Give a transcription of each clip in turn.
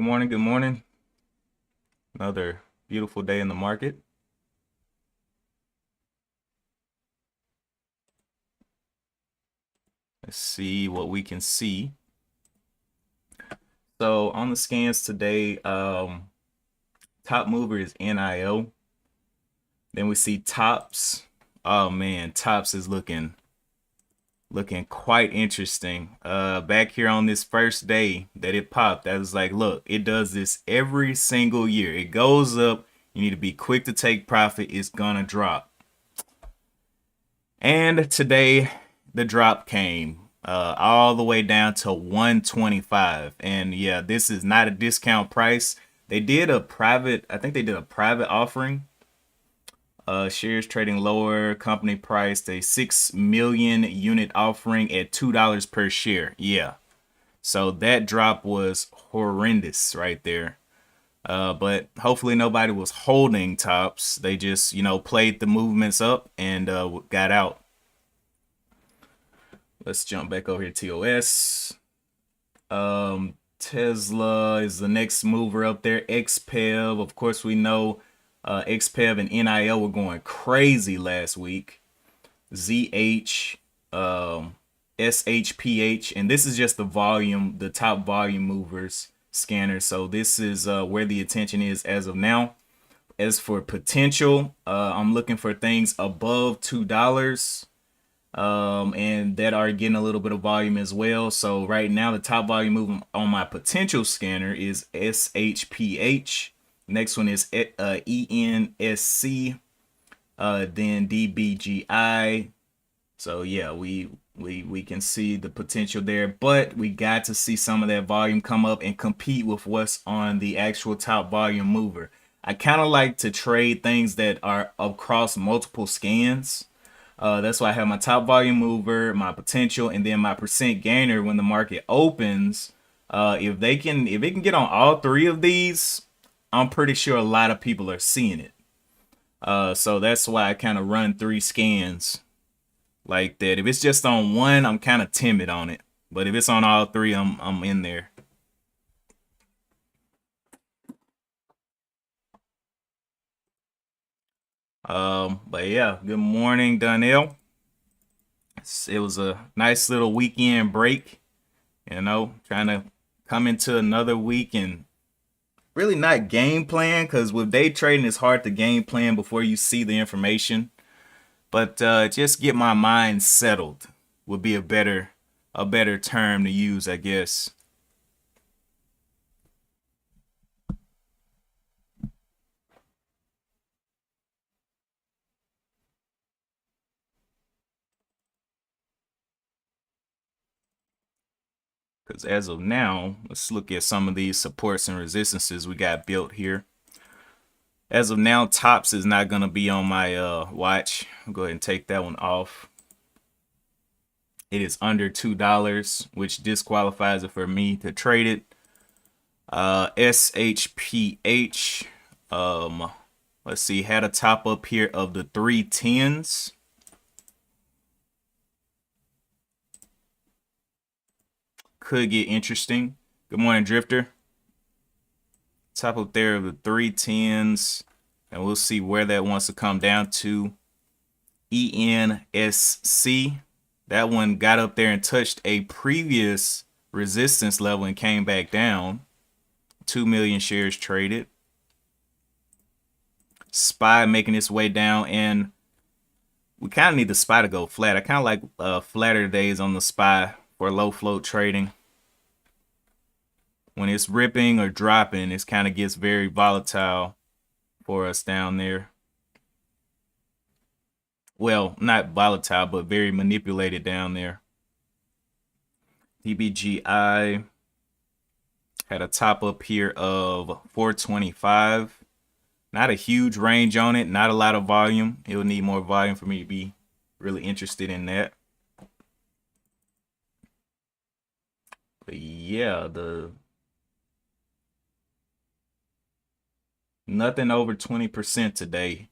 Good morning. Good morning. Another beautiful day in the market. Let's see what we can see. So on the scans today, top mover is NIO. Then we see tops. Oh man, tops is looking quite interesting. Back here on this first day that it popped, I was like, look, it does this every single year. It goes up. You need to be quick to take profit. It's gonna drop. And today the drop came all the way down to 125. And yeah, this is not a discount price. They did a private, I think they did a private offering. Shares trading lower, company priced a 6 million unit offering at $2 per share. Yeah. So that drop was horrendous right there. But hopefully nobody was holding tops. They just, played the movements up and got out. Let's jump back over here to TOS. Tesla is the next mover up there. XPEV, of course, we know XPEV and NIL were going crazy last week. ZH, SHPH, and this is just the volume, the top volume movers scanner. So this is where the attention is as of now. As for potential, I'm looking for things above $2. And that are getting a little bit of volume as well. So right now the top volume move on my potential scanner is SHPH. Next one is ENSC, then DBGI. So yeah, we can see the potential there, but we got to see some of that volume come up and compete with what's on the actual top volume mover. I kind of like to trade things that are across multiple scans. That's why I have my top volume mover, my potential, and then my percent gainer when the market opens. If it can get on all three of these, I'm pretty sure a lot of people are seeing it. So that's why I kind of run 3 scans like that. If it's just on one, I'm kind of timid on it. But if it's on all 3, I'm in there. But yeah, good morning, Donnell. It was a nice little weekend break, trying to come into another week and really not game plan, because with day trading it's hard to game plan before you see the information. But just get my mind settled would be a better term to use, I guess. Because as of now, let's look at some of these supports and resistances we got built here. As of now, tops is not going to be on my watch. I'll go ahead and take that one off. It is under $2, which disqualifies it for me to trade it. SHPH, let's see, had a top up here of the 310s. Could get interesting. Good morning, Drifter. Top up there of the 310s, and we'll see where that wants to come down to. ENSC, that one got up there and touched a previous resistance level and came back down. 2 million shares traded. SPY making its way down, and we kind of need the SPY to go flat. I kind of like flatter days on the SPY for low float trading. When it's ripping or dropping, it kind of gets very volatile for us down there. Well, not volatile, but very manipulated down there. DBGI had a top up here of 425. Not a huge range on it, not a lot of volume. It'll need more volume for me to be really interested in that. But yeah, nothing over 20% today.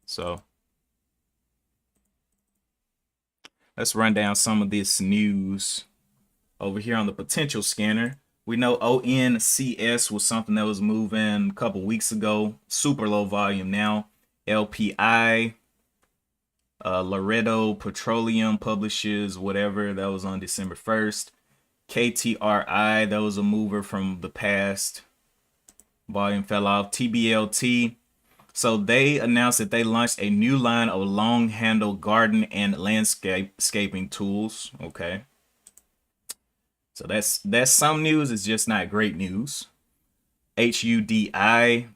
So let's run down some of this news over here on the potential scanner. We know ONCS was something that was moving a couple weeks ago. Super low volume now. LPI, Laredo Petroleum publishes whatever. That was on December 1st. KTRI, that was a mover from the past. Volume fell off. TBLT. So they announced that they launched a new line of long handle garden and landscaping tools. Okay. So that's some news. It's just not great news. HUDI,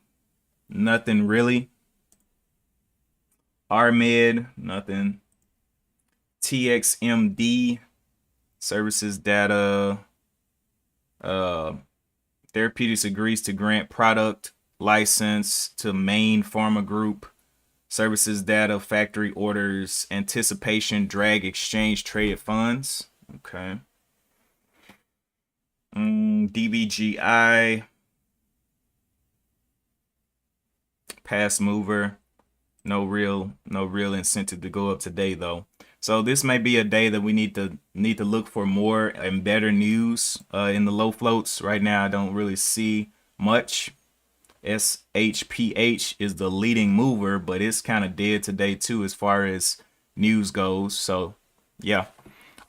nothing really. RMed, nothing. TXMD, services data. Therapeutics agrees to grant product license to Main Pharma Group. Services data, factory orders, anticipation, drag, exchange, traded funds. Okay. DBGI, past mover. No real incentive to go up today though. So this may be a day that we need to look for more and better news in the low floats. Right now I don't really see much. SHPH is the leading mover, but it's kind of dead today too as far as news goes. So yeah.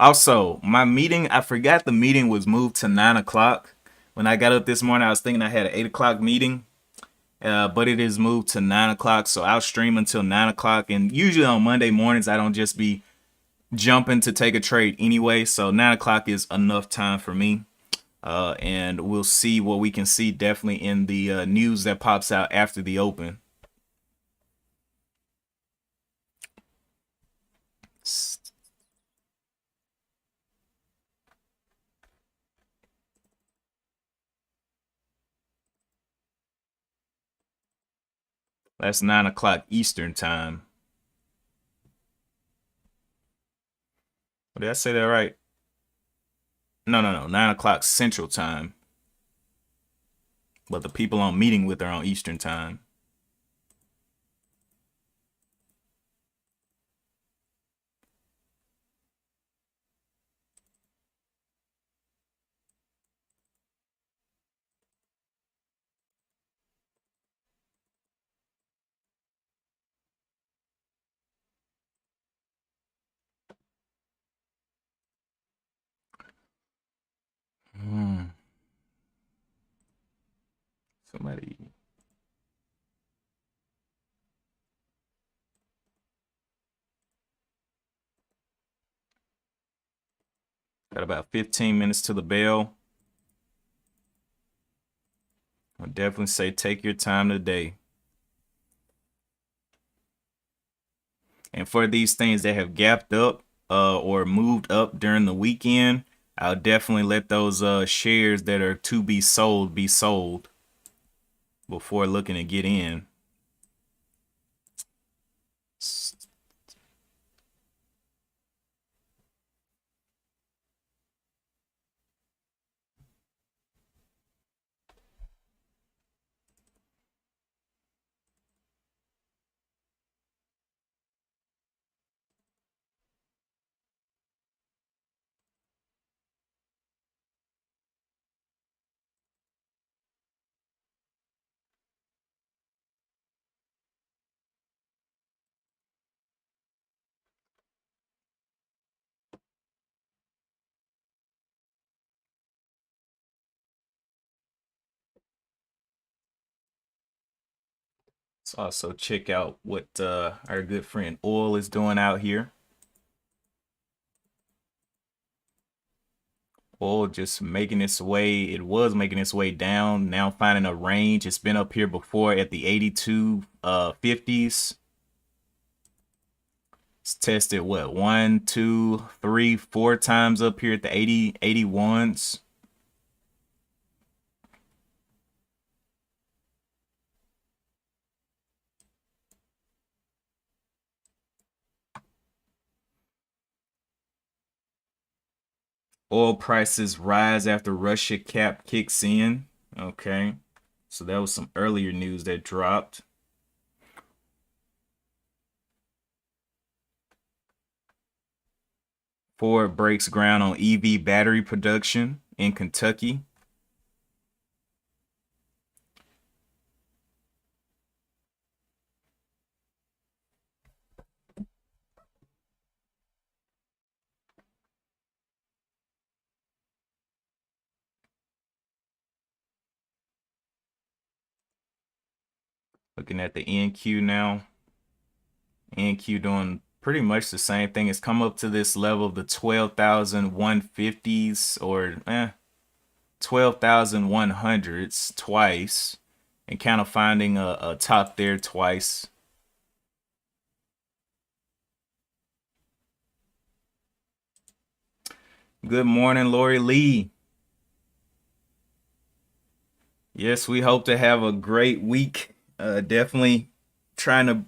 Also, my meeting, I forgot the meeting was moved to 9 o'clock. When I got up this morning, I was thinking I had an 8 o'clock meeting. But it is moved to 9 o'clock, so I'll stream until 9 o'clock. And usually on Monday mornings, I don't just be jumping to take a trade anyway. So 9 o'clock is enough time for me. And we'll see what we can see definitely in the news that pops out after the open. That's 9 o'clock Eastern time. Did I say that right? No. 9 o'clock Central time. But the people I'm meeting with are on Eastern time. Somebody. Got about 15 minutes to the bell. I'll definitely say take your time today. And for these things that have gapped up or moved up during the weekend, I'll definitely let those shares that are to be sold before looking to get in. Let's also check out what our good friend Oil is doing out here. Oil just making its way. It was making its way down. Now finding a range. It's been up here before at the 82 50s. It's tested what 1, 2, 3, 4 times up here at the 81s. Oil prices rise after Russia cap kicks in. Okay. So that was some earlier news that dropped. Ford breaks ground on EV battery production in Kentucky. Looking at the NQ now. NQ doing pretty much the same thing. It's come up to this level of the 12,150s or 12,100s twice, and kind of finding a top there twice. Good morning, Lori Lee. Yes, we hope to have a great week. Definitely trying to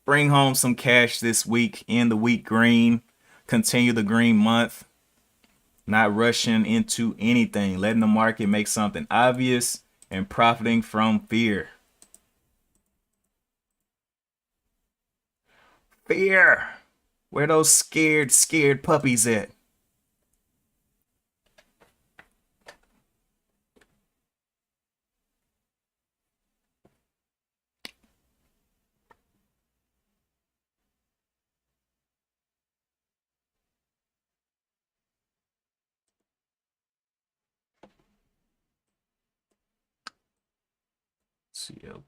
bring home some cash this week, in the week green, continue the green month, not rushing into anything, letting the market make something obvious and profiting from fear. Fear. Where those scared puppies at? CLP.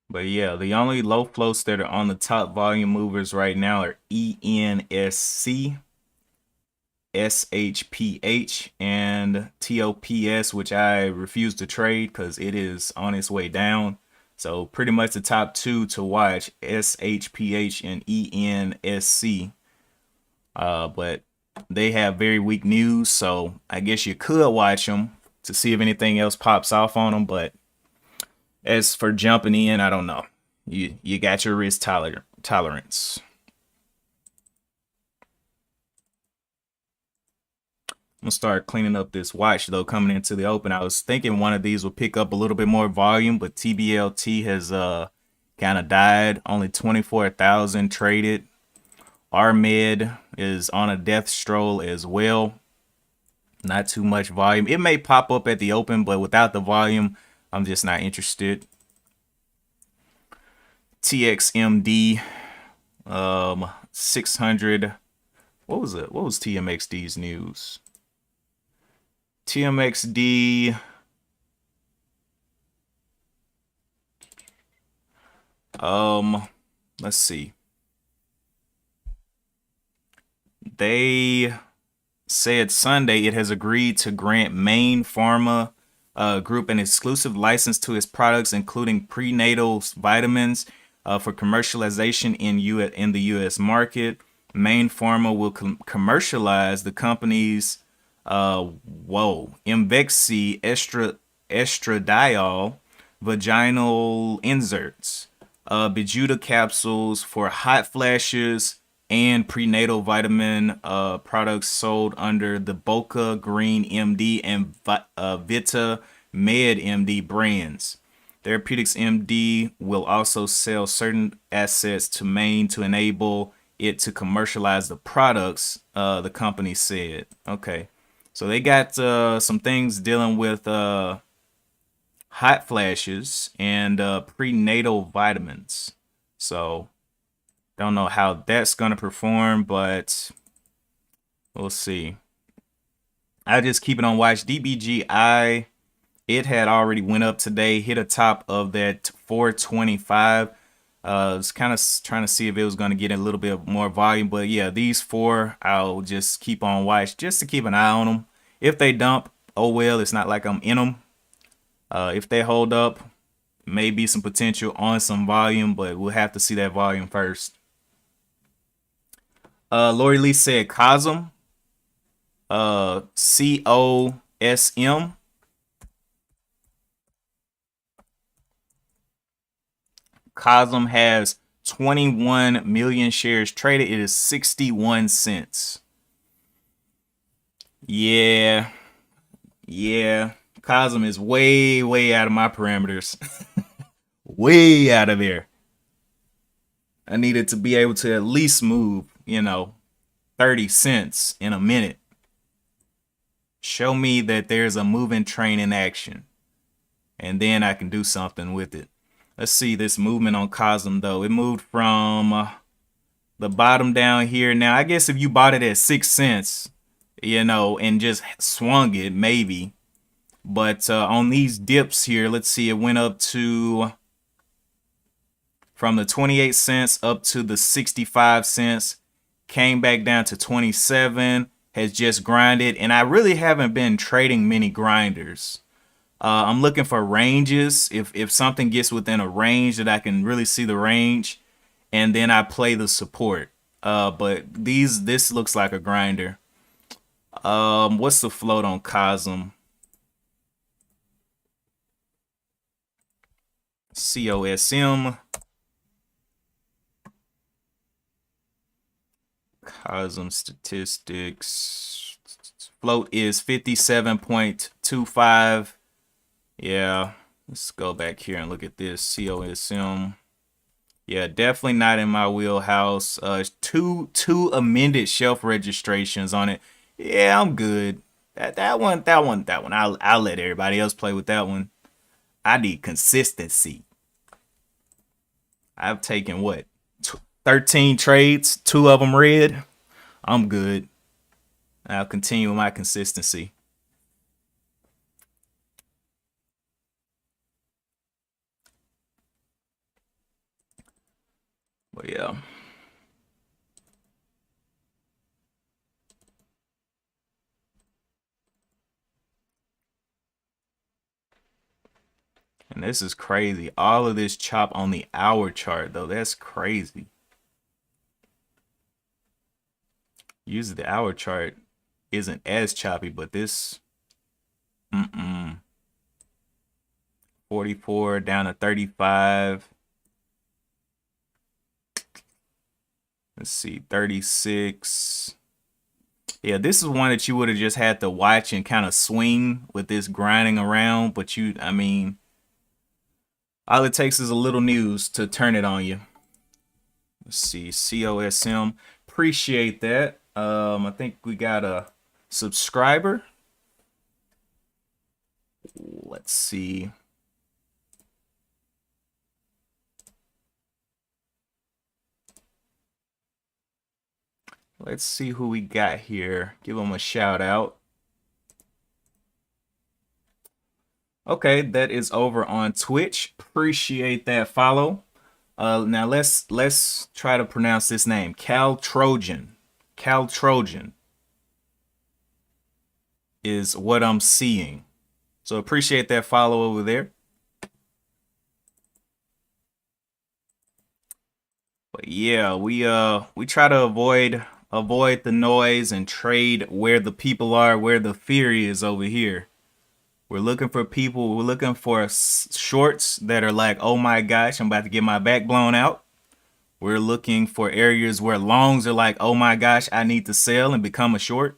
But yeah, the only low floats that are on the top volume movers right now are ENSC, SHPH, and TOPS, which I refuse to trade because it is on its way down. So pretty much the top two to watch, SHPH and ENSC. But they have very weak news, so I guess you could watch them to see if anything else pops off on them. But as for jumping in, I don't know. You got your risk tolerance. I'm gonna start cleaning up this watch though coming into the open. I was thinking one of these would pick up a little bit more volume, but TBLT has kind of died. Only 24,000 traded. RMed is on a death stroll as well. Not too much volume. It may pop up at the open, but without the volume, I'm just not interested. TXMD 600. What was it? What was TMXD's news? TMXD let's see. They said Sunday it has agreed to grant Maine Pharma Group an exclusive license to its products, including prenatal vitamins, for commercialization in the U.S. market. Maine Pharma will commercialize the company's Imvexy estradiol vaginal inserts, Bijuta capsules for hot flashes, and prenatal vitamin products sold under the Boca Green MD and Vita Med MD brands. Therapeutics MD will also sell certain assets to Maine to enable it to commercialize the products, the company said. Okay, so they got some things dealing with hot flashes and prenatal vitamins. So don't know how that's going to perform, but we'll see. I just keep it on watch. DBGI, it had already went up today, hit a top of that 425. It's kind of trying to see if it was going to get a little bit more volume. But yeah, these four, I'll just keep on watch just to keep an eye on them. If they dump, oh well, it's not like I'm in them. If they hold up, maybe some potential on some volume, but we'll have to see that volume first. Lori Lee said COSM, COSM. COSM has 21 million shares traded. It is 61 cents. Yeah. COSM is way out of my parameters. Way out of there. I needed to be able to at least move, 30 cents in a minute. Show me that there's a moving train in action, and then I can do something with it. Let's see this movement on COSM though. It moved from the bottom down here. Now, I guess if you bought it at 6 cents, you know, and just swung it maybe. But on these dips here, let's see, it went up to from the 28 cents up to the 65 cents, came back down to 27, has just grinded, and I really haven't been trading many grinders. I'm looking for ranges. If something gets within a range that I can really see the range, and then I play the support. But this looks like a grinder. What's the float on Cosm? COSM. Cosm statistics. Float is 57.25. Yeah, let's go back here and look at this. COSM. Yeah, definitely not in my wheelhouse. Two amended shelf registrations on it. Yeah, I'm good. That one. I'll let everybody else play with that one. I need consistency. I've taken what 13 trades, 2 of them red. I'm good. I'll continue with my consistency. But yeah. And this is crazy. All of this chop on the hour chart, though. That's crazy. Usually the hour chart isn't as choppy, but this 44 down to 35. Let's see, 36. Yeah, this is one that you would have just had to watch and kind of swing with this grinding around. But I mean, all it takes is a little news to turn it on you. Let's see, COSM. Appreciate that. I think we got a subscriber. Let's see. Let's see who we got here. Give them a shout out. Okay, that is over on Twitch. Appreciate that follow. Now let's try to pronounce this name. Cal Trojan. Cal Trojan is what I'm seeing. So appreciate that follow over there. But yeah, we try to avoid the noise and trade where the people are, where the fear is over here. We're looking for people. We're looking for shorts that are like, oh my gosh, I'm about to get my back blown out. We're looking for areas where longs are like, oh my gosh, I need to sell and become a short.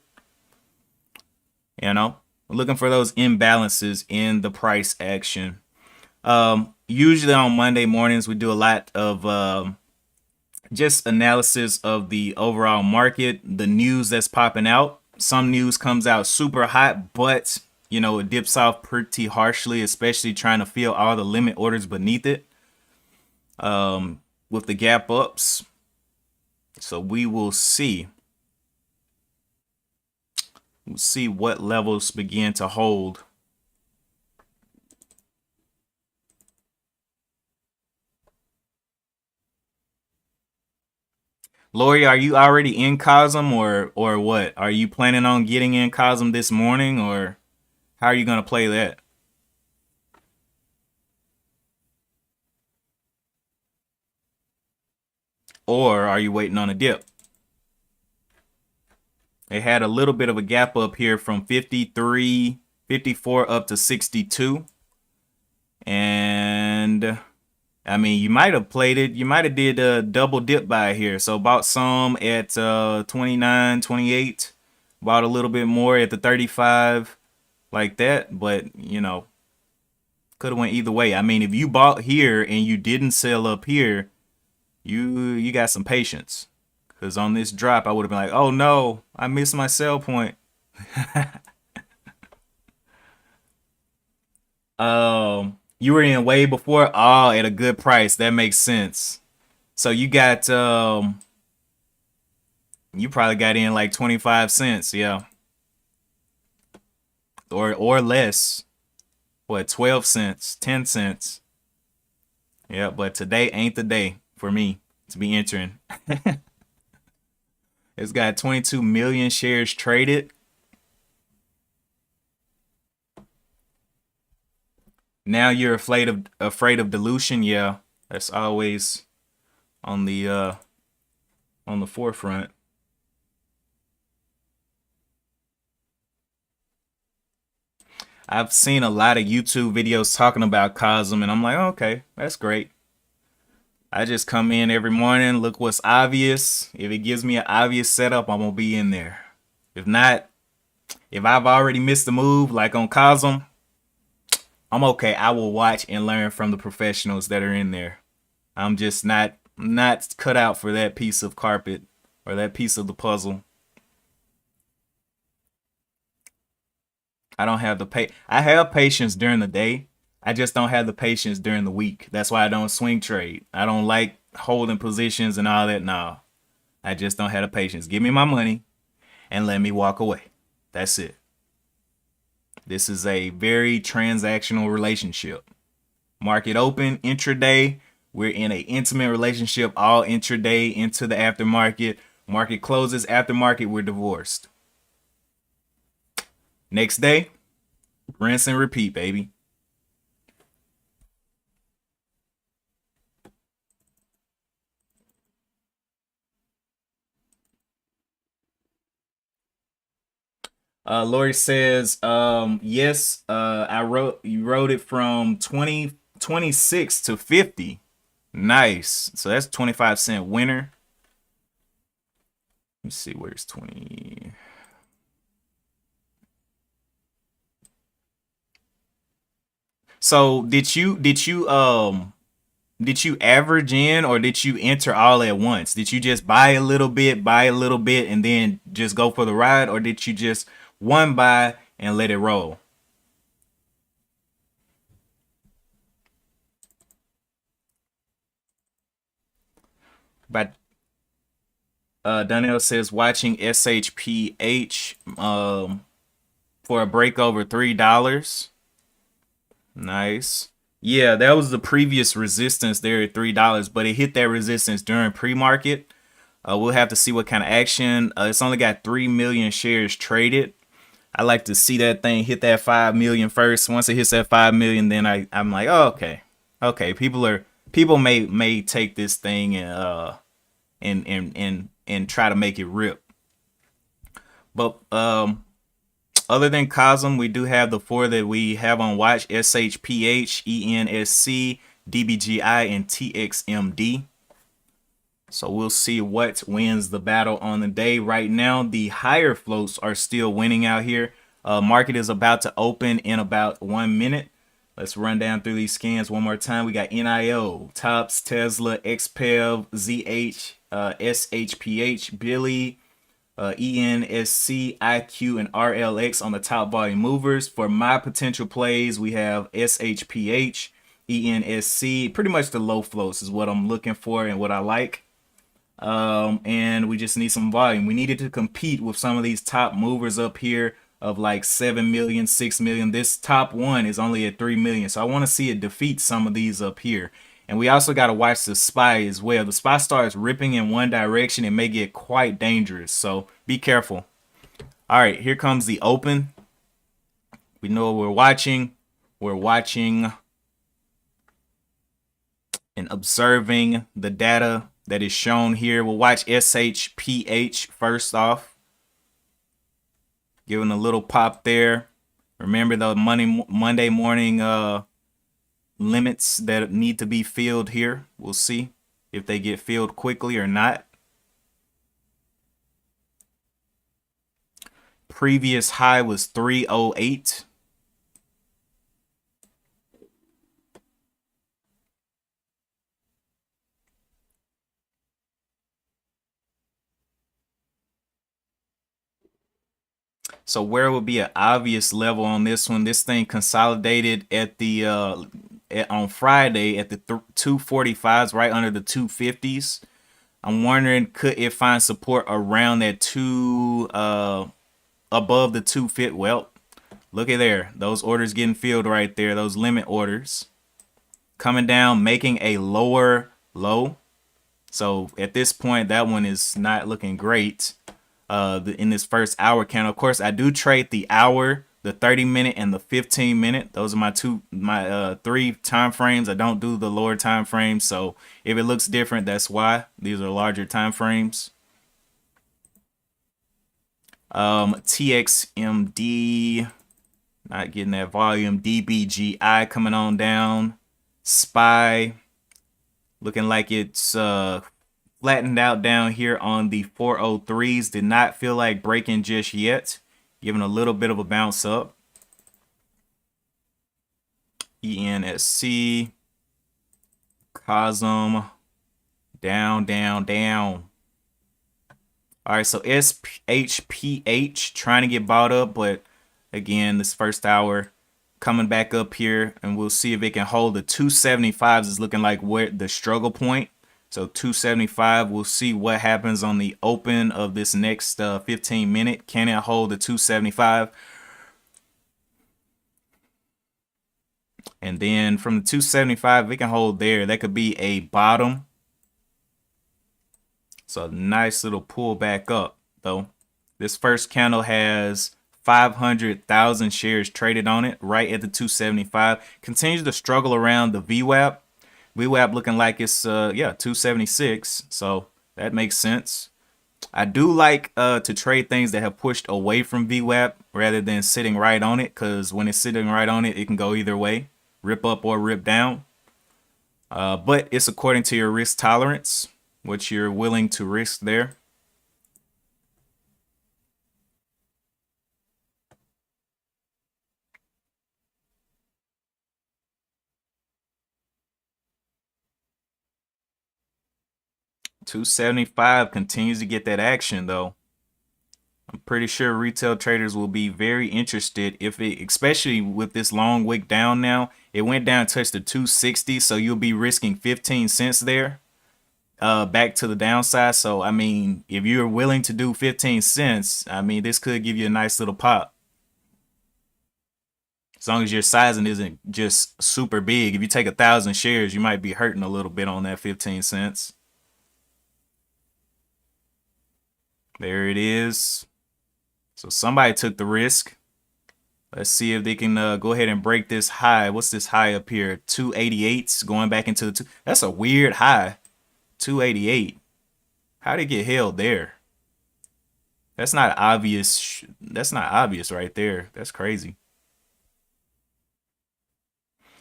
You know, we're looking for those imbalances in the price action. Usually on Monday mornings, we do a lot of just analysis of the overall market, the news that's popping out. Some news comes out super hot, but you know, it dips off pretty harshly, especially trying to fill all the limit orders beneath it with the gap ups. So we will see. We'll see what levels begin to hold. Lori, are you already in Cosm or what? Are you planning on getting in Cosm this morning, or how are you going to play that? Or are you waiting on a dip? It had a little bit of a gap up here from 53, 54 up to 62. And I mean, you might have played it. You might have did a double dip by here. So bought some at 29, 28. Bought a little bit more at the 35 like that. But, you know, could have went either way. I mean, if you bought here and you didn't sell up here, you got some patience. Because on this drop, I would have been like, oh no, I missed my sell point. You were in way before? Oh, at a good price. That makes sense. So you got, you probably got in like 25 cents. Yeah. or less. What, 12 cents, 10 cents. Yeah, but today ain't the day for me to be entering. It's got 22 million shares traded. Now you're afraid of dilution. Yeah, that's always on the forefront. I've seen a lot of YouTube videos talking about Cosm, and I'm like, okay, that's great. I just come in every morning, look what's obvious. If it gives me an obvious setup, I'm gonna be in there. If not, if I've already missed the move, like on Cosm, I'm okay. I will watch and learn from the professionals that are in there. I'm just not cut out for that piece of carpet or that piece of the puzzle. I don't have the I have patience during the day. I just don't have the patience during the week. That's why I don't swing trade. I don't like holding positions and all that. No, I just don't have the patience. Give me my money and let me walk away. That's it. This is a very transactional relationship. Market open, intraday. We're in an intimate relationship all intraday into the aftermarket. Market closes, aftermarket, we're divorced. Next day, rinse and repeat, baby. Lori says, yes, you wrote it from 26 to 50. Nice. So that's 25-cent winner. Let's see, where's 20? So did you average in, or did you enter all at once? Did you just buy a little bit, and then just go for the ride, or did you just one buy and let it roll? But Donnell says watching SHPH for a break over $3. Nice. Yeah, that was the previous resistance there at $3, but it hit that resistance during pre-market. We'll have to see what kind of action. It's only got 3 million shares traded. I like to see that thing hit that 5 million first. Once it hits that 5 million, then I'm like, oh, okay. People may take this thing and try to make it rip. But other than Cosm, we do have the four that we have on watch: SHPH, ENSC, DBGI, and TXMD. So we'll see what wins the battle on the day. Right now, the higher floats are still winning out here. Market is about to open in about 1 minute. Let's run down through these scans one more time. We got NIO, Tops, Tesla, XPEV, ZH, SHPH, Billy, ENSC, IQ, and RLX on the top volume movers. For my potential plays, we have SHPH, ENSC. Pretty much the low floats is what I'm looking for and what I like. And we just need some volume. We needed to compete with some of these top movers up here of like 7 million, 6 million. This top one is only at 3 million. So I want to see it defeat some of these up here. And we also got to watch the SPY as well. The SPY starts ripping in one direction, it may get quite dangerous. So be careful. All right, here comes the open. We know what we're watching. We're watching and observing the data that is shown here. We'll watch SHPH first off. Giving a little pop there. Remember the Monday morning limits that need to be filled here. We'll see if they get filled quickly or not. Previous high was 308. So where would be an obvious level on this one? This thing consolidated at the on Friday at the 245s, right under the 250s. I'm wondering, could it find support around that above the 250? Well, Look at there. Those orders getting filled right there. Those limit orders coming down, making a lower low. So at this point, that one is not looking great in this first hour candle. Of course, I do trade the hour, the 30-minute, and the 15-minute. Those are my three time frames. I don't do the lower time frames. So if it looks different, that's why. These are larger time frames. TXMD, not getting that volume. DBGI coming on down. SPY looking like it's flattened out down here on the 403s. Did not feel like breaking just yet. Giving a little bit of a bounce up. ENSC, COSM, down, down, down. All right, so SHPH trying to get bought up, but again, this first hour coming back up here, and we'll see if it can hold the 275s. Is looking like where the struggle point. So 275, we'll see what happens on the open of this next 15 minute. Can it hold the 275? And then from the 275, if it can hold there, that could be a bottom. So nice little pull back up though. This first candle has 500,000 shares traded on it right at the 275. Continues to struggle around the VWAP. VWAP looking like it's 276. So that makes sense. I do like to trade things that have pushed away from VWAP rather than sitting right on it, because when it's sitting right on it, it can go either way, rip up or rip down. But it's according to your risk tolerance, what you're willing to risk there. $275 continues to get that action though. I'm pretty sure retail traders will be very interested if it, especially with this long wick down now. It went down, touched the 260, so you'll be risking 15 cents there. Back to the downside. So I mean, if you're willing to do 15 cents, I mean, this could give you a nice little pop. As long as your sizing isn't just super big. If you take 1,000 shares, you might be hurting a little bit on that 15 cents. There it is. So somebody took the risk. Let's see if they can go ahead and break this high. What's this high up here? 288s going back into the two. That's a weird high. 288. How did it get held there? That's not obvious. That's not obvious right there. That's crazy.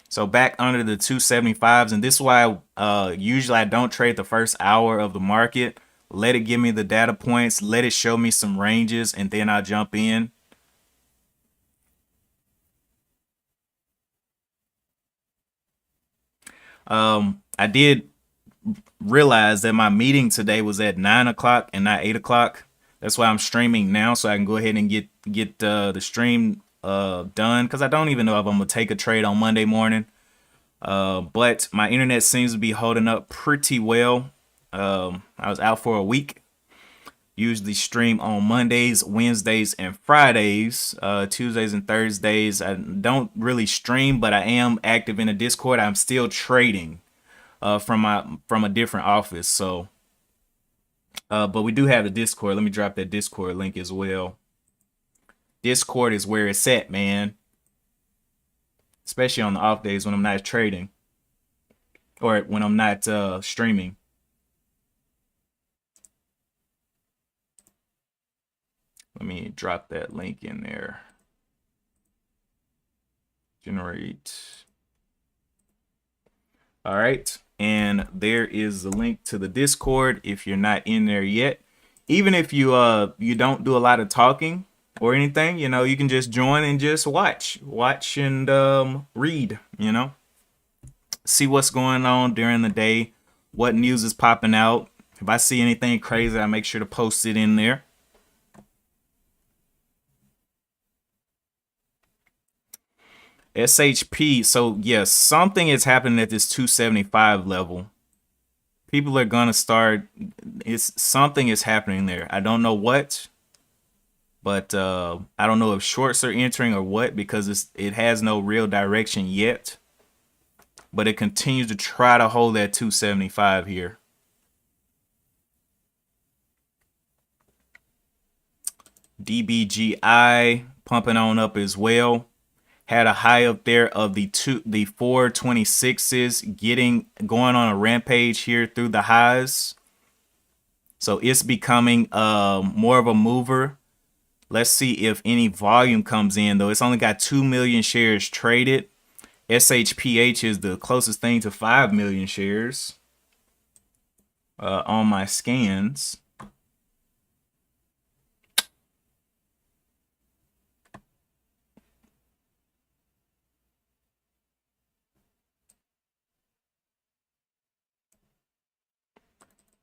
So back under the 275s, and this is why usually I don't trade the first hour of the market. Let it give me the data points, let it show me some ranges, and then I'll jump in. I did realize that my meeting today was at 9 o'clock and not 8 o'clock. That's why I'm streaming now, so I can go ahead and get the stream done, because I don't even know if I'm gonna take a trade on Monday morning. But my internet seems to be holding up pretty well. I was out for a week. Usually stream on Mondays, Wednesdays, and Fridays. Tuesdays and Thursdays I don't really stream, but I am active in a Discord. I'm still trading from a different office. So but we do have the Discord. Let me drop that Discord link as well. Discord is where it's at, man. Especially on the off days when I'm not trading or when I'm not streaming. Let me drop that link in there. Generate. All right. And there is the link to the Discord if you're not in there yet. Even if you don't do a lot of talking or anything, you know, you can just join and just watch and read, you know, see what's going on during the day, what news is popping out. If I see anything crazy, I make sure to post it in there. SHP. So yes, something is happening at this 275 level. People are gonna start. Something is happening there. I don't know what, But I don't know if shorts are entering or what, because it has no real direction yet. But it continues to try to hold that 275 here. DBGI pumping on up as well. Had a high up there of the 426s, going on a rampage here through the highs. So it's becoming more of a mover. Let's see if any volume comes in, though. It's only got 2 million shares traded. SHPH is the closest thing to 5 million shares on my scans.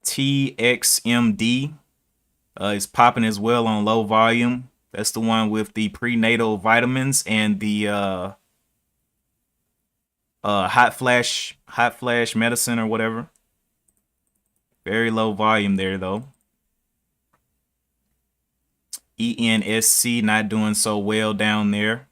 TXMD is popping as well on low volume. That's the one with the prenatal vitamins and the hot flash medicine or whatever. Very low volume there though. ENSC not doing so well down there.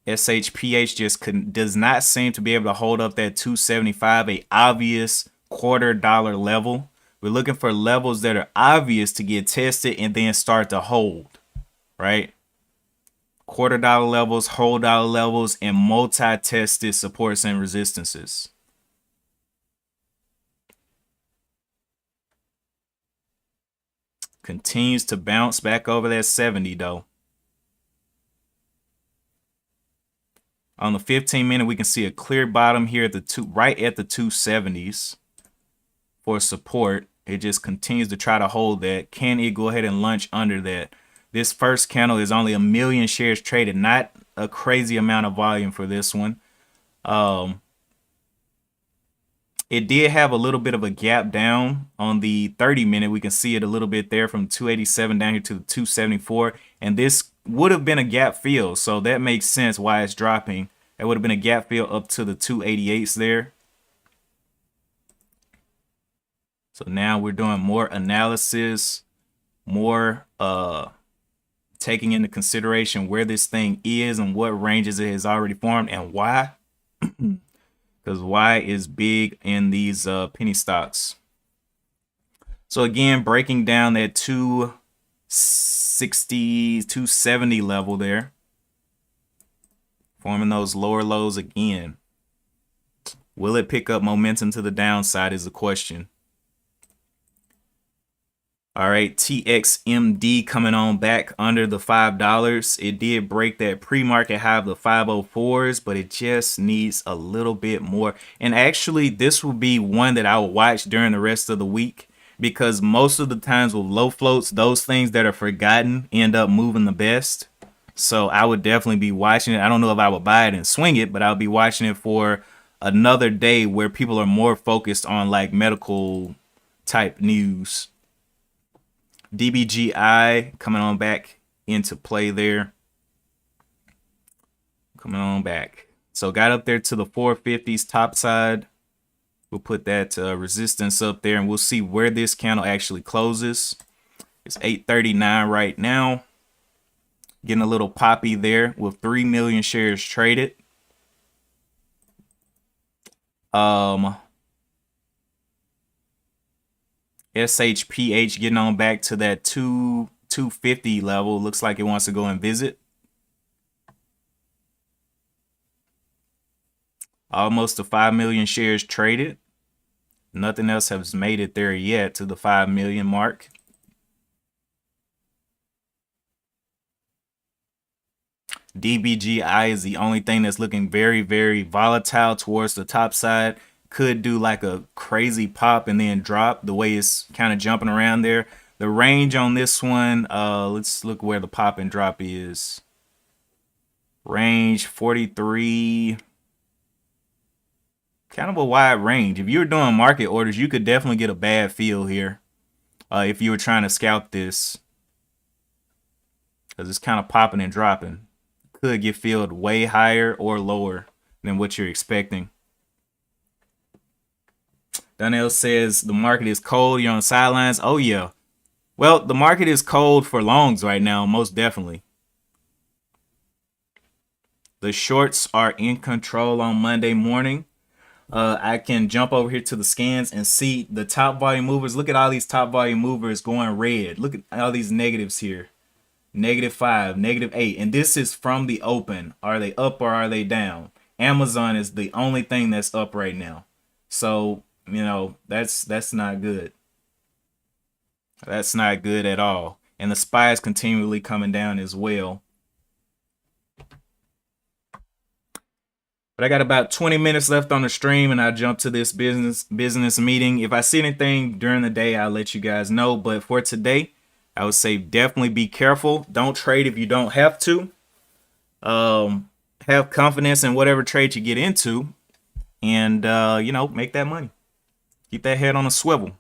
SHPH just does not seem to be able to hold up that 275, a obvious $0.25 level. We're looking for levels that are obvious to get tested and then start to hold, right? $0.25 levels, whole dollar levels, and multi-tested supports and resistances. Continues to bounce back over that 70 though. On the 15-minute, we can see a clear bottom here at the right at the 270s for support. It just continues to try to hold that. Can it go ahead and lunge under that? This first candle is only 1 million shares traded, not a crazy amount of volume for this one. It did have a little bit of a gap down on the 30-minute. We can see it a little bit there from 287 down here to the 274. And this would have been a gap fill, so that makes sense why it's dropping. That would have been a gap fill up to the 288s there. So now we're doing more analysis, more taking into consideration where this thing is and what ranges it has already formed and why. Because why is big in these penny stocks. So again, breaking down that 260, 270 level there, forming those lower lows again. Will it pick up momentum to the downside is the question. All right, TXMD coming on back under the $5. It did break that pre-market high of the 504s, but it just needs a little bit more. And actually, this will be one that I will watch during the rest of the week, because most of the times with low floats, those things that are forgotten end up moving the best. So I would definitely be watching it. I don't know if I would buy it and swing it, but I'll be watching it for another day where people are more focused on like medical type news. DBGI coming on back into play there. Coming on back. So got up there to the 450s top side. We'll put that resistance up there and we'll see where this candle actually closes. It's 839 right now. Getting a little poppy there with 3 million shares traded. SHPH getting on back to that 250 level. Looks like it wants to go and visit. Almost to 5 million shares traded. Nothing else has made it there yet to the 5 million mark. DBGI is the only thing that's looking very, very volatile towards the top side. Could do like a crazy pop and then drop the way it's kind of jumping around there. The range on this one, let's look where the pop and drop is. Range 43. Kind of a wide range. If you're doing market orders, you could definitely get a bad feel here if you were trying to scalp this, because it's kind of popping and dropping. Could get filled way higher or lower than what you're expecting. Donnell says the market is cold. You're on the sidelines. Oh yeah, Well, the market is cold for longs right now, most definitely. The shorts are in control on Monday morning. I can jump over here to the scans and see the top volume movers. Look at all these top volume movers going red. Look at all these negatives here. -5, -8. And this is from the open. Are they up or are they down? Amazon is the only thing that's up right now. So, that's not good. That's not good at all. And the SPY is continually coming down as well. But I got about 20 minutes left on the stream and I'll jump to this business meeting. If I see anything during the day, I'll let you guys know. But for today, I would say definitely be careful. Don't trade if you don't have to. Have confidence in whatever trade you get into and, make that money. Keep that head on a swivel.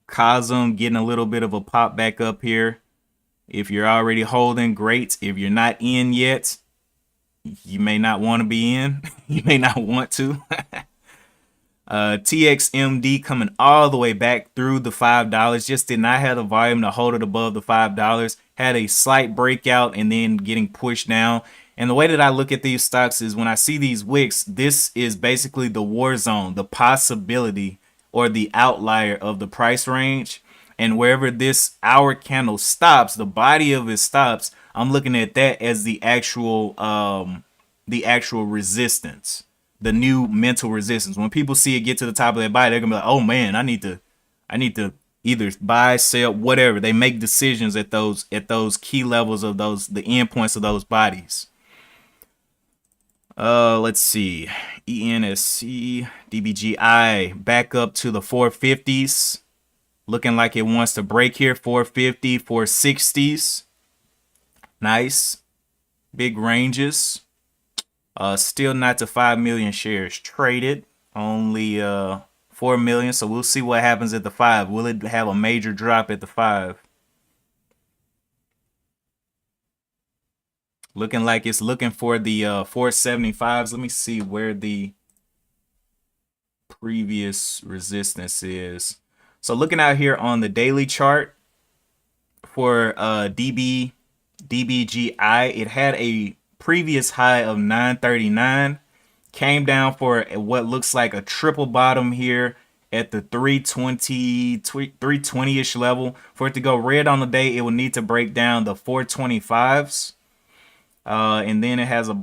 Cosm getting a little bit of a pop back up here. If you're already holding, great. If you're not in yet, you may not want to be in. You may not want to. TXMD coming all the way back through the $5. Just did not have the volume to hold it above the $5. Had a slight breakout and then getting pushed down. And the way that I look at these stocks is when I see these wicks, this is basically the war zone, the possibility or the outlier of the price range. And wherever this hour candle stops, the body of it stops, I'm looking at that as the actual resistance, the new mental resistance. When people see it get to the top of their body, they're gonna be like, "Oh man, I need to either buy, sell, whatever." They make decisions at those key levels of the endpoints of those bodies. Let's see. ENSC, DBGI back up to the 450s. Looking like it wants to break here. 450, 460s. Nice. Big ranges. Still not to 5 million shares traded. Only 4 million. So we'll see what happens at the 5. Will it have a major drop at the 5? Looking like it's looking for the 475s. Let me see where the previous resistance is. So looking out here on the daily chart for DBGI, it had a previous high of 939, came down for what looks like a triple bottom here at the 320-ish level. For it to go red on the day, it will need to break down the 425s. And then it has a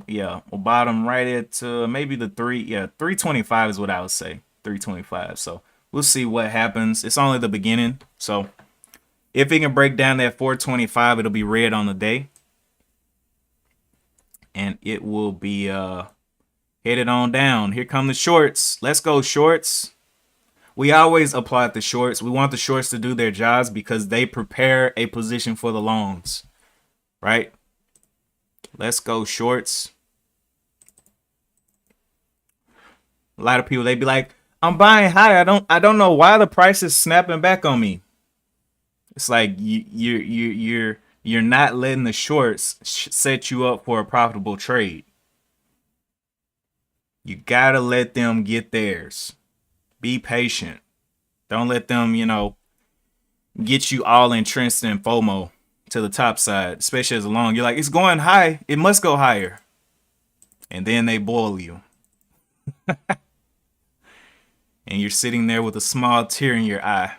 bottom right at maybe the 325 is what I would say. 325. So we'll see what happens. It's only the beginning. So if it can break down that 425, it'll be red on the day. And it will be headed on down. Here come the shorts. Let's go shorts. We always apply the shorts. We want the shorts to do their jobs because they prepare a position for the longs, right? Let's go shorts. A lot of people, they be like, I'm buying high. I don't know why the price is snapping back on me. It's like you're not letting the shorts set you up for a profitable trade. You gotta let them get theirs. Be patient. Don't let them, get you all entrenched in FOMO to the top side, especially as a long. You're like, it's going high. It must go higher. And then they boil you. And you're sitting there with a small tear in your eye,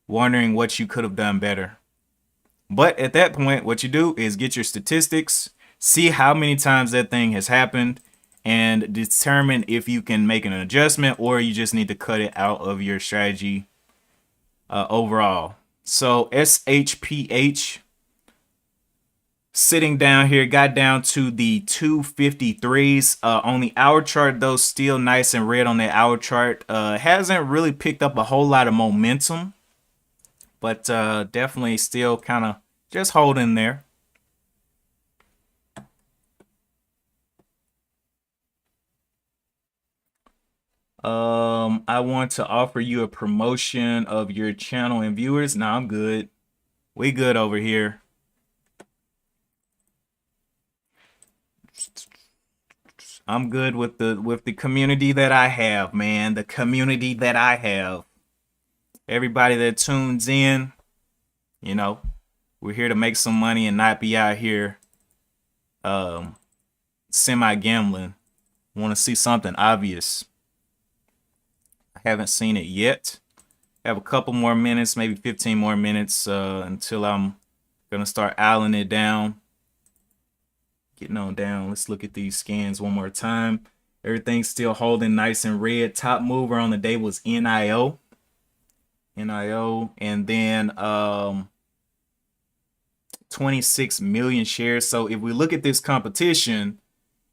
wondering what you could have done better. But at that point, what you do is get your statistics, see how many times that thing has happened, and determine if you can make an adjustment or you just need to cut it out of your strategy overall. So SHPH sitting down here, got down to the 253s. On the hour chart, though, still nice and red on the hour chart. Hasn't really picked up a whole lot of momentum, but definitely still kind of just holding there. I want to offer you a promotion of your channel and viewers. Nah, I'm good. We good over here. I'm good with the community that I have, man. The community that I have. Everybody that tunes in, you know, we're here to make some money and not be out here um semi gambling. Want to see something obvious. I haven't seen it yet. Have a couple more minutes, maybe 15 more minutes until I'm gonna start eyeing it down. Getting on down. Let's look at these scans one more time. Everything's still holding nice and red. Top mover on the day was NIO. And then 26 million shares. So if we look at this competition,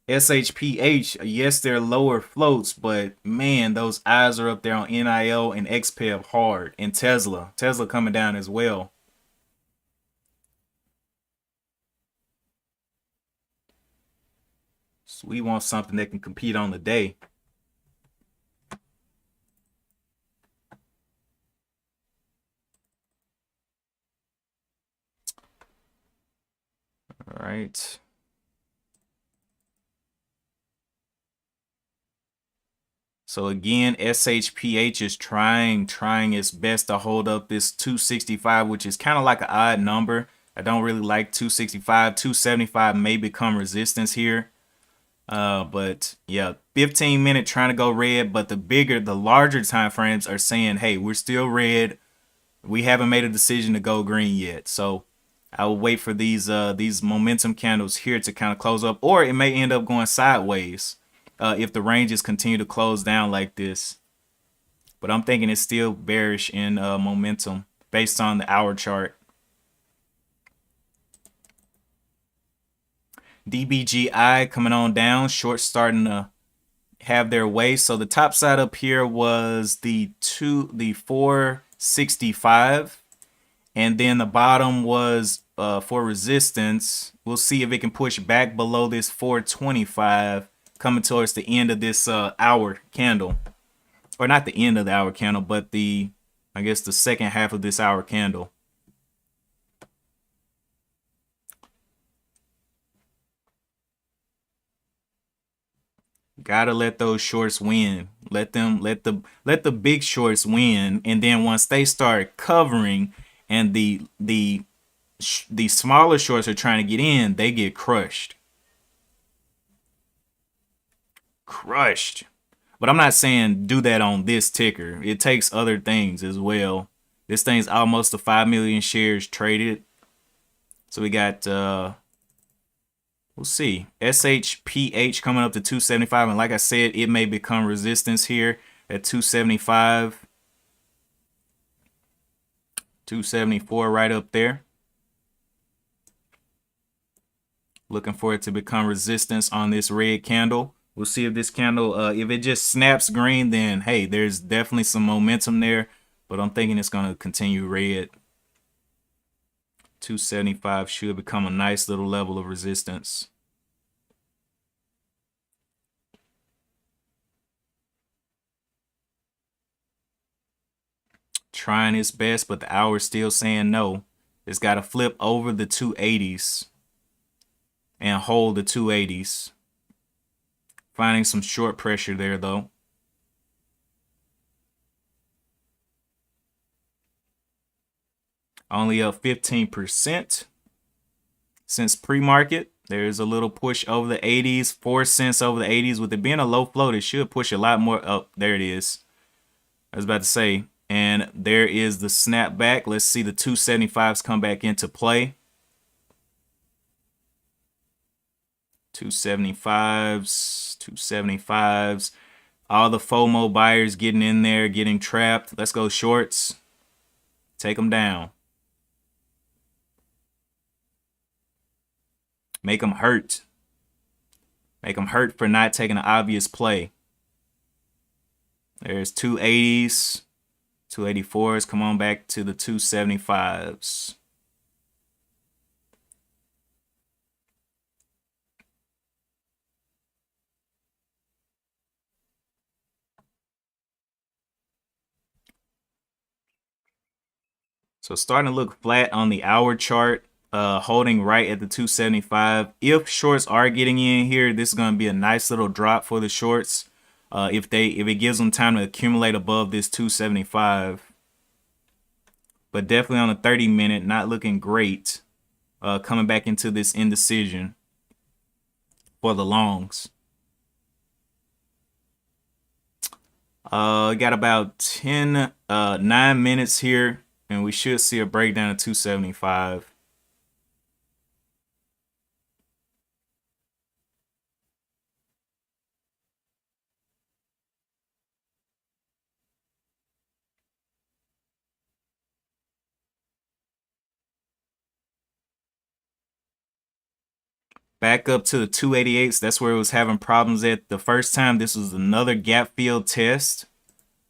SHPH, yes, they're lower floats, but man, those eyes are up there on NIO and XPEV hard. And Tesla coming down as well. So we want something that can compete on the day. All right. So again, SHPH is trying its best to hold up this 265, which is kind of like an odd number. I don't really like 265. 275 may become resistance here. But yeah, 15-minute trying to go red, but the larger time frames are saying, hey, we're still red. We haven't made a decision to go green yet. So I will wait for these momentum candles here to kind of close up, or it may end up going sideways if the ranges continue to close down like this. But I'm thinking it's still bearish in momentum based on the hour chart. DBGI coming on down, shorts starting to have their way. So the top side up here was the 465, and then the bottom was for resistance. We'll see if it can push back below this 425 coming towards the end of this hour candle, or not the end of the hour candle, but I guess the second half of this hour candle. Gotta let those shorts win. Let the big shorts win, and then once they start covering and the smaller shorts are trying to get in, they get crushed. But I'm not saying do that on this ticker. It takes other things as well. This thing's almost to 5 million shares traded. So we got we'll see. SHPH coming up to 275, and like I said, it may become resistance here at 275. 274 right up there. Looking for it to become resistance on this red candle. We'll see if this candle, if it just snaps green, then hey, there's definitely some momentum there. But I'm thinking it's going to continue red. 275 should become a nice little level of resistance. Trying its best, but the hour's still saying no. It's got to flip over the 280s and hold the 280s. Finding some short pressure there, though. Only up 15% since pre-market. There's a little push over the 80s, 4 cents over the 80s. With it being a low float, it should push a lot more up. There it is. I was about to say. And there is the snapback. Let's see the 275s come back into play. 275s. All the FOMO buyers getting in there, getting trapped. Let's go shorts. Take them down. Make them hurt. Make them hurt for not taking an obvious play. There's 280s. 284s. Come on back to the 275s. So starting to look flat on the hour chart. holding right at the 275. If shorts are getting in here, this is going to be a nice little drop for the shorts. If it gives them time to accumulate above this 275. But definitely on a 30-minute, not looking great. Coming back into this indecision for the longs. Got about 9 minutes here, and we should see a breakdown of 275. Back up to the 288s. That's where it was having problems at the first time. This was another gap fill test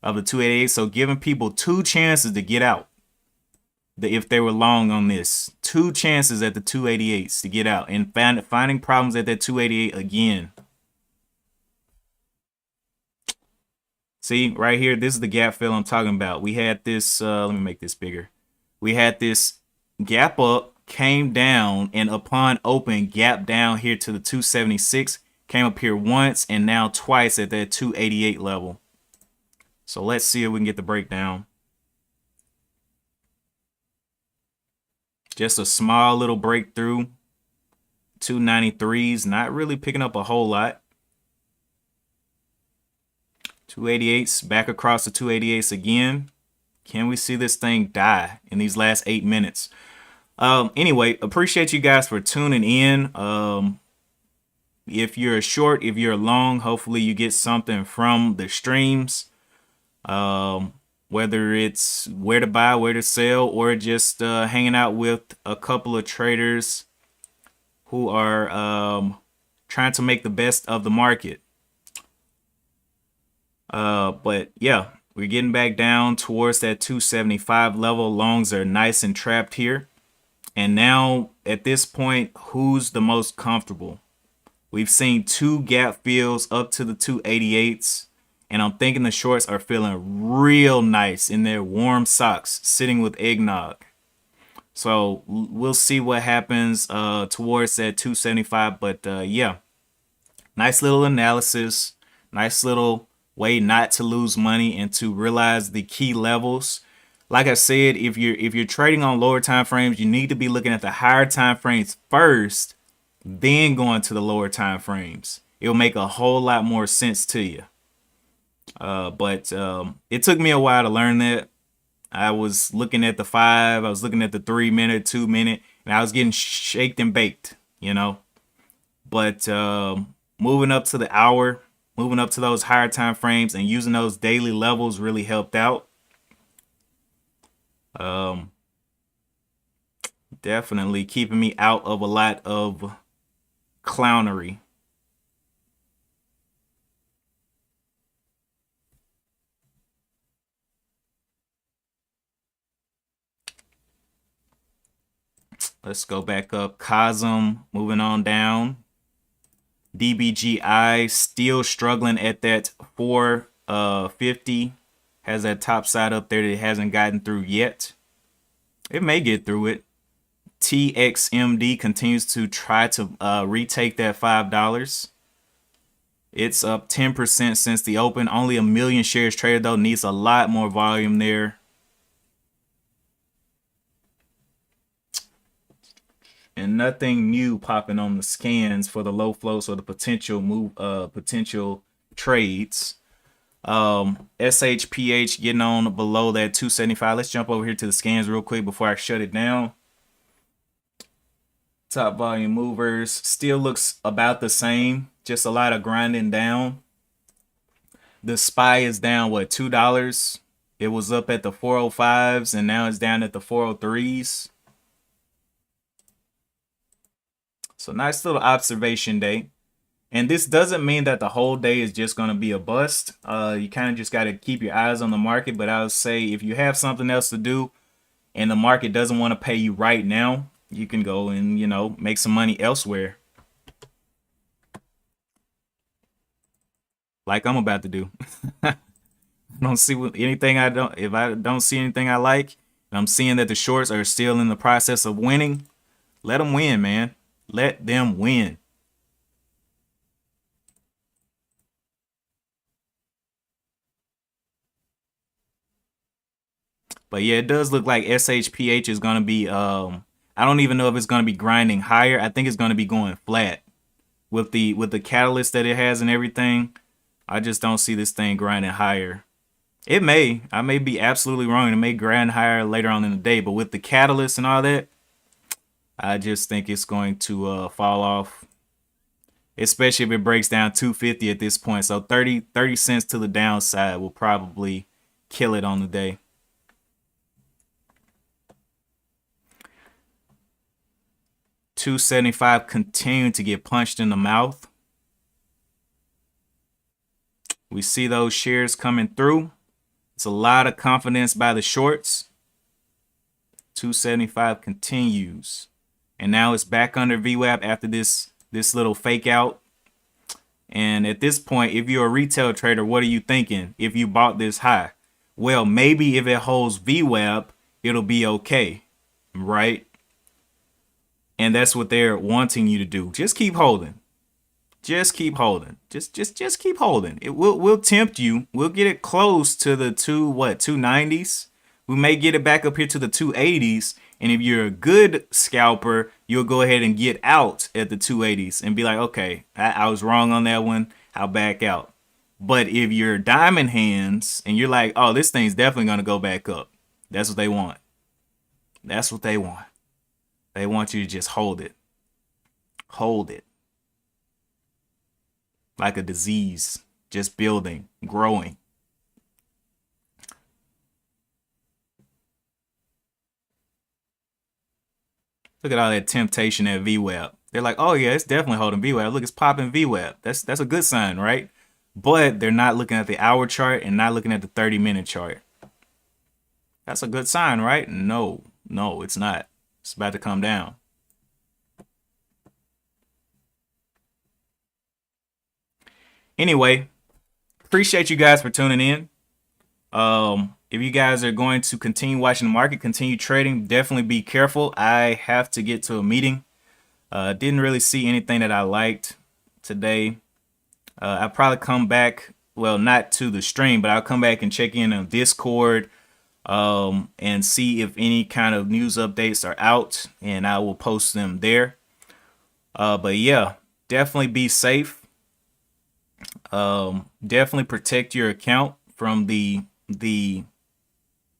of the 288. So giving people 2 chances to get out. If they were long on this, 2 chances at the 288s to get out, and finding problems at that 288 again. See right here, this is the gap fill I'm talking about. We had this, let me make this bigger. We had this gap up, came down, and upon open, gap down here to the 276, came up here once and now twice at that 288 level. So let's see if we can get the breakdown. Just a small little breakthrough. 293s, not really picking up a whole lot. 288s, back across the 288s again. Can we see this thing die in these last 8 minutes? Anyway, appreciate you guys for tuning in. If you're short, if you're long, hopefully you get something from the streams. Whether it's where to buy, where to sell, or just hanging out with a couple of traders who are trying to make the best of the market. But yeah, we're getting back down towards that 275 level. Longs are nice and trapped here. And now at this point, who's the most comfortable? We've seen 2 gap fills up to the 288s. And I'm thinking the shorts are feeling real nice in their warm socks, sitting with eggnog. So we'll see what happens towards that 275. But yeah, nice little analysis, nice little way not to lose money and to realize the key levels. Like I said, if you're trading on lower time frames, you need to be looking at the higher time frames first, then going to the lower time frames. It'll make a whole lot more sense to you. But it took me a while to learn that. I was looking at the 5, I was looking at the 3 minute, 2 minute, and I was getting shaked and baked, you know. But moving up to the hour, moving up to those higher time frames and using those daily levels really helped out. Definitely keeping me out of a lot of clownery. Let's go back up. Cosm moving on down. DBGI still struggling at that 450. Has that top side up there that it hasn't gotten through yet. It may get through it. TXMD continues to try to retake that $5. It's up 10% since the open. Only 1 million shares traded though. Needs a lot more volume there. And nothing new popping on the scans for the low flows or the potential trades. SHPH getting on below that 275. Let's jump over here to the scans real quick before I shut it down. Top volume movers still looks about the same, just a lot of grinding down. The SPY is down, what, $2? It was up at the 405s and now it's down at the 403s. So nice little observation day. And this doesn't mean that the whole day is just going to be a bust. You kind of just got to keep your eyes on the market. But I would say if you have something else to do and the market doesn't want to pay you right now, you can go and, you know, make some money elsewhere. Like I'm about to do. I don't see anything if I don't see anything I like, and I'm seeing that the shorts are still in the process of winning, Let them win, man. Let them win. But yeah, it does look like SHPH is going to be, I don't even know if it's going to be grinding higher. I think it's going to be going flat with the catalyst that it has and everything. I just don't see this thing grinding higher. It may. I may be absolutely wrong. It may grind higher later on in the day. But with the catalyst and all that, I just think it's going to fall off. Especially if it breaks down 250 at this point. So 30 cents to the downside will probably kill it on the day. $2.75 continuing to get punched in the mouth. We see those shares coming through. It's a lot of confidence by the shorts. $2.75 continues. And now it's back under VWAP after this little fake out. And at this point, if you're a retail trader, what are you thinking if you bought this high? Well, maybe if it holds VWAP, it'll be okay, right? And that's what they're wanting you to do. Just keep holding. Just keep holding. Just keep holding. It will tempt you. We'll get it close to the 290s. We may get it back up here to the 280s. And if you're a good scalper, you'll go ahead and get out at the 280s and be like, okay, I was wrong on that one. I'll back out. But if you're diamond hands and you're like, oh, this thing's definitely going to go back up. That's what they want. That's what they want. They want you to just hold it. Hold it. Like a disease, just building, growing. Look at all that temptation at VWAP. They're like, oh yeah, it's definitely holding VWAP. Look, it's popping VWAP. That's a good sign, right? But they're not looking at the hour chart and not looking at the 30-minute chart. That's a good sign, right? No, it's not. It's about to come down. Anyway, appreciate you guys for tuning in. If you guys are going to continue watching the market, continue trading, definitely be careful. I have to get to a meeting. Didn't really see anything that I liked today. I'll probably come back, well, not to the stream, but I'll come back and check in on Discord and see if any kind of news updates are out, and I will post them there. But yeah, definitely be safe. Definitely protect your account from the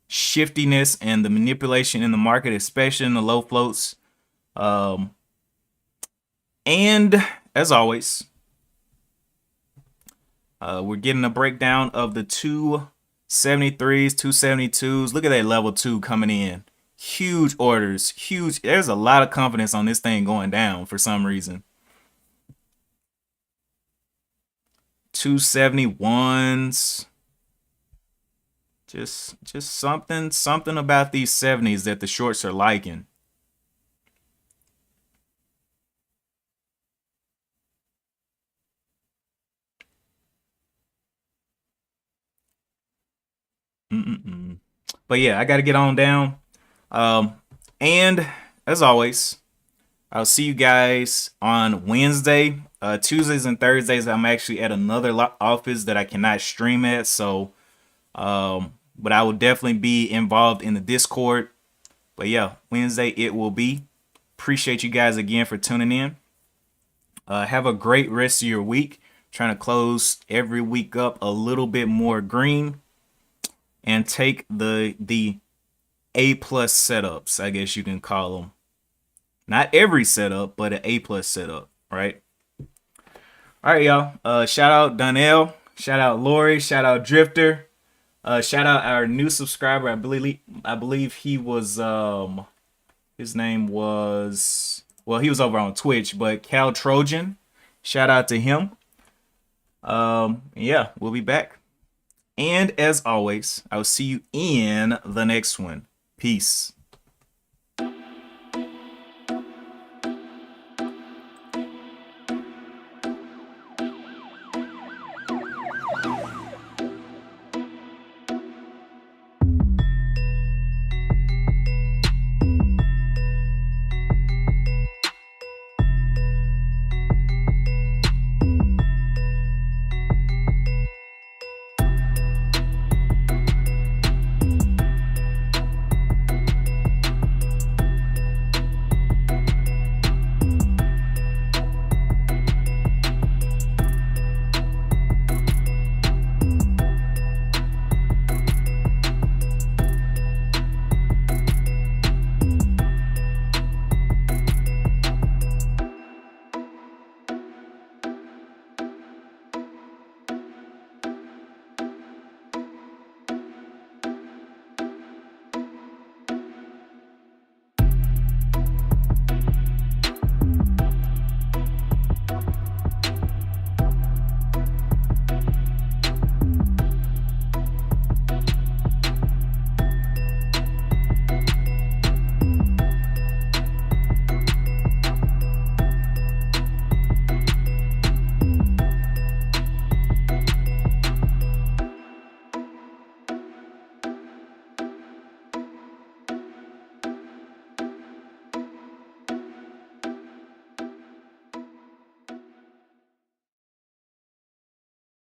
shiftiness and the manipulation in the market, especially in the low floats. And as always, we're getting a breakdown of the 273s, 272s. Look at that level 2 coming in. Huge orders, huge. There's a lot of confidence on this thing going down for some reason. 271s. Just something about these 70s that the shorts are liking. But yeah, I got to get on down. And as always, I'll see you guys on Wednesday. Tuesdays and Thursdays, I'm actually at another office that I cannot stream at. So, but I will definitely be involved in the Discord. But yeah, Wednesday it will be. Appreciate you guys again for tuning in. Have a great rest of your week. Trying to close every week up a little bit more green and take the A+ setups, I guess you can call them. Not every setup, but an A+ setup, right? All right, y'all. Shout out Donnell. Shout out Lori. Shout out Drifter. Shout out our new subscriber. I believe he was his name was, well, he was over on Twitch, but Cal Trojan. Shout out to him. Yeah, we'll be back. And as always, I'll see you in the next one. Peace.